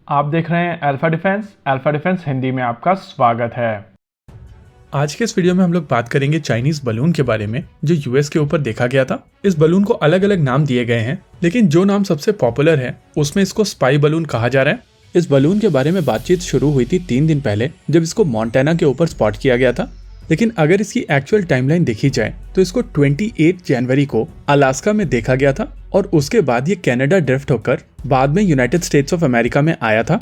आप देख रहे हैं अल्फा डिफेंस हिंदी में आपका स्वागत है। आज के इस वीडियो में हम लोग बात करेंगे चाइनीज बलून के बारे में जो यूएस के ऊपर देखा गया था। इस बलून को अलग अलग नाम दिए गए हैं, लेकिन जो नाम सबसे पॉपुलर है उसमें इसको स्पाई बलून कहा जा रहा है। इस बलून के बारे में बातचीत शुरू हुई थी 3 दिन पहले जब इसको मोंटाना के ऊपर स्पॉट किया गया था, लेकिन अगर इसकी एक्चुअल टाइमलाइन देखी जाए तो इसको 28 जनवरी को अलास्का में देखा गया था और उसके बाद ये कनाडा ड्रिफ्ट होकर बाद में यूनाइटेड स्टेट्स ऑफ अमेरिका में आया था।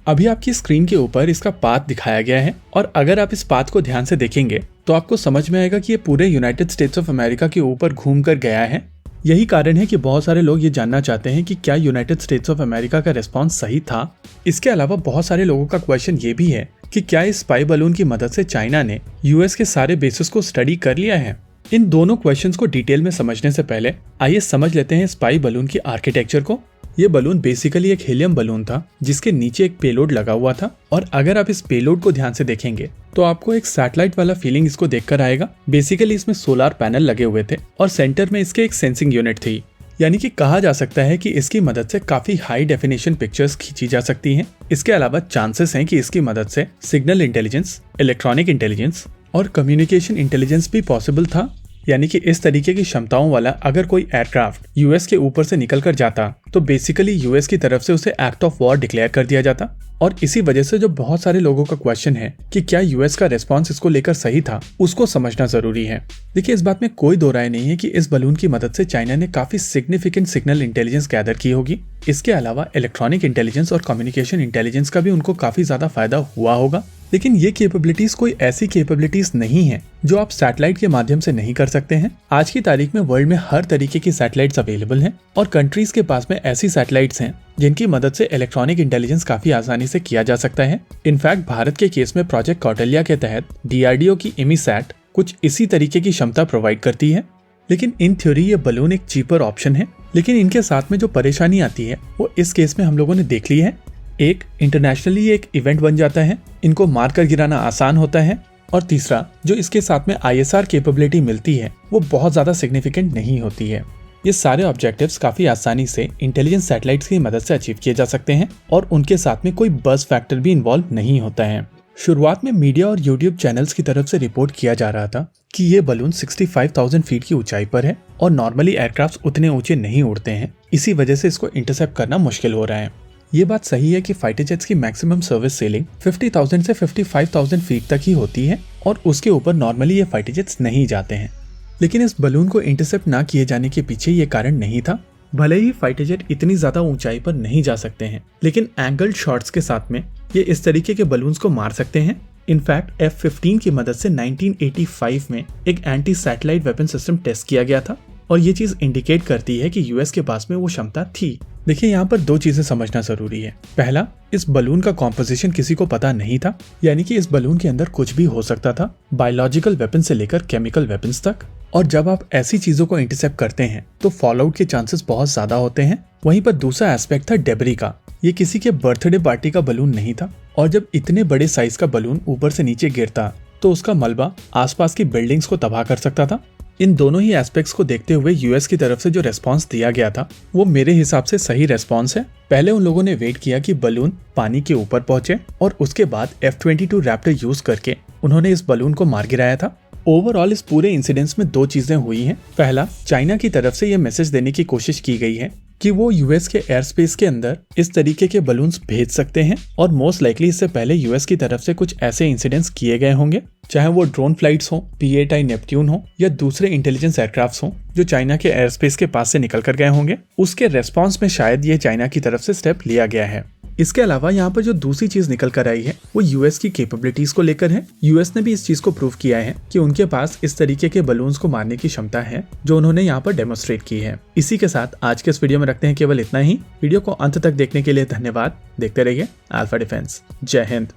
अभी आपकी स्क्रीन के ऊपर इसका पाथ दिखाया गया है और अगर आप इस पाथ को ध्यान से देखेंगे तो आपको समझ में आएगा कि ये पूरे यूनाइटेड स्टेट्स ऑफ अमेरिका के ऊपर घूम कर गया है। यही कारण है कि बहुत सारे लोग ये जानना चाहते हैं कि क्या यूनाइटेड स्टेट्स ऑफ अमेरिका का रिस्पॉन्स सही था। इसके अलावा बहुत सारे लोगों का क्वेश्चन ये भी है कि क्या इस स्पाई बलून की मदद से चाइना ने यूएस के सारे बेसिस को स्टडी कर लिया है। इन दोनों क्वेश्चंस को डिटेल में समझने से पहले आइए समझ लेते हैं स्पाई बलून की आर्किटेक्चर को। ये बलून बेसिकली एक हीलियम बलून था जिसके नीचे एक पेलोड लगा हुआ था और अगर आप इस पेलोड को ध्यान से देखेंगे तो आपको एक सैटेलाइट वाला फीलिंग इसको देखकर आएगा। बेसिकली इसमें सोलर पैनल लगे हुए थे और सेंटर में इसके एक सेंसिंग यूनिट थी, यानी कि कहा जा सकता है कि इसकी मदद से काफी हाई डेफिनेशन पिक्चर्स खींची जा सकती हैं। इसके अलावा चांसेस हैं कि इसकी मदद से सिग्नल इंटेलिजेंस, इलेक्ट्रॉनिक इंटेलिजेंस और कम्युनिकेशन इंटेलिजेंस भी पॉसिबल था, यानी कि इस तरीके की क्षमताओं वाला अगर कोई एयरक्राफ्ट यूएस के ऊपर से निकल कर जाता तो बेसिकली यूएस की तरफ से उसे एक्ट ऑफ वॉर डिक्लेयर कर दिया जाता। और इसी वजह से जो बहुत सारे लोगों का क्वेश्चन है कि क्या यूएस का रिस्पांस इसको लेकर सही था, उसको समझना जरूरी है। देखिए, इस बात में कोई दो राय नहीं है कि इस बलून की मदद से चाइना ने काफी सिग्निफिकेंट सिग्नल इंटेलिजेंस गैदर की होगी। इसके अलावा इलेक्ट्रॉनिक इंटेलिजेंस और कम्युनिकेशन इंटेलिजेंस का भी उनको काफी ज्यादा फायदा हुआ होगा, लेकिन ये कैपेबिलिटीज कोई ऐसी कैपेबिलिटीज नहीं है जो आप सैटेलाइट के माध्यम से नहीं कर सकते हैं। आज की तारीख में वर्ल्ड में हर तरीके की सैटेलाइट्स अवेलेबल हैं और कंट्रीज के पास में ऐसी सैटेलाइट्स हैं जिनकी मदद से इलेक्ट्रॉनिक इंटेलिजेंस काफी आसानी से किया जा सकता है। इनफैक्ट भारत के केस में प्रोजेक्ट कौटिल्य के तहत डीआरडीओ की एमीसैट कुछ इसी तरीके की क्षमता प्रोवाइड करती है। लेकिन इन थ्योरी ये बलून एक चीपर ऑप्शन है, लेकिन इनके साथ में जो परेशानी आती है वो इस केस में हम लोगों ने देख ली है। एक, इंटरनेशनली एक इवेंट बन जाता है, इनको मारकर गिराना आसान होता है, और तीसरा, जो इसके साथ में आईएसआर कैपेबिलिटी मिलती है वो बहुत ज्यादा सिग्निफिकेंट नहीं होती है। ये सारे ऑब्जेक्टिव्स काफी आसानी से इंटेलिजेंस सैटेलाइट्स की मदद से अचीव किए जा सकते हैं और उनके साथ में कोई बज़ फैक्टर भी इन्वॉल्व नहीं होता है। शुरुआत में मीडिया और यूट्यूब चैनल्स की तरफ से रिपोर्ट किया जा रहा था कि ये बलून 65,000 फीट की ऊंचाई पर है और नॉर्मली एयरक्राफ्ट उतने ऊंचे नहीं उड़ते हैं, इसी वजह से इसको इंटरसेप्ट करना मुश्किल हो रहा है। ये बात सही है कि फाइटर जेट्स की मैक्सिमम सर्विस सेलिंग 50,000 से 55,000 फीट तक ही होती है और उसके ऊपर नॉर्मली ये फाइटर जेट्स नहीं जाते हैं, लेकिन इस बलून को इंटरसेप्ट ना किए जाने के पीछे ये कारण नहीं था। भले ही फाइटर जेट इतनी ज्यादा ऊंचाई पर नहीं जा सकते हैं, लेकिन एंगल्ड शॉट्स के साथ में ये इस तरीके के बलून्स को मार सकते हैं। इनफैक्ट F-15 की मदद से 1985 में एक anti satellite weapon system test किया गया था और ये चीज इंडिकेट करती है कि यूएस के पास में वो क्षमता थी। देखिए, यहाँ पर 2 चीजें समझना जरूरी है। पहला, इस बलून का कॉम्पोजिशन किसी को पता नहीं था, यानी कि इस बलून के अंदर कुछ भी हो सकता था, बायोलॉजिकल वेपन से लेकर केमिकल वेपन्स तक। और जब आप ऐसी चीजों को इंटरसेप्ट करते हैं तो फॉलआउट के चांसेस बहुत ज्यादा होते हैं। वहीं पर दूसरा एस्पेक्ट था डेब्री का। ये किसी के बर्थडे पार्टी का बलून नहीं था और जब इतने बड़े साइज का बलून ऊपर से नीचे गिरता तो उसका मलबा आसपास की बिल्डिंग्स को तबाह कर सकता था। इन दोनों ही एस्पेक्ट्स को देखते हुए यूएस की तरफ से जो रेस्पॉन्स दिया गया था वो मेरे हिसाब से सही रेस्पॉन्स है। पहले उन लोगों ने वेट किया कि बलून पानी के ऊपर पहुंचे और उसके बाद F-22 रैप्टर यूज करके उन्होंने इस बलून को मार गिराया था। ओवरऑल इस पूरे इंसिडेंट्स में 2 चीजें हुई हैं। पहला, चाइना की तरफ से ये मैसेज देने की कोशिश की गई है कि वो यूएस के एयर स्पेस के अंदर इस तरीके के बलून्स भेज सकते हैं और मोस्ट लाइकली इससे पहले यूएस की तरफ से कुछ ऐसे इंसिडेंट्स किए गए होंगे, चाहे वो ड्रोन फ्लाइट्स हो, P-8I नेपट्यून हो या दूसरे इंटेलिजेंस एयरक्राफ्ट्स हो जो चाइना के एयर स्पेस के पास से निकल कर गए होंगे। उसके रेस्पॉन्स में शायद ये चाइना की तरफ से स्टेप लिया गया है। इसके अलावा यहाँ पर जो दूसरी चीज निकल कर आई है वो यूएस की कैपेबिलिटीज को लेकर है। यूएस ने भी इस चीज को प्रूव किया है कि उनके पास इस तरीके के बलून्स को मारने की क्षमता है जो उन्होंने यहाँ पर डेमोन्स्ट्रेट की है। इसी के साथ आज के इस वीडियो में रखते हैं केवल इतना ही। वीडियो को अंत तक देखने के लिए धन्यवाद। देखते रहिए अल्फा डिफेंस। जय हिंद।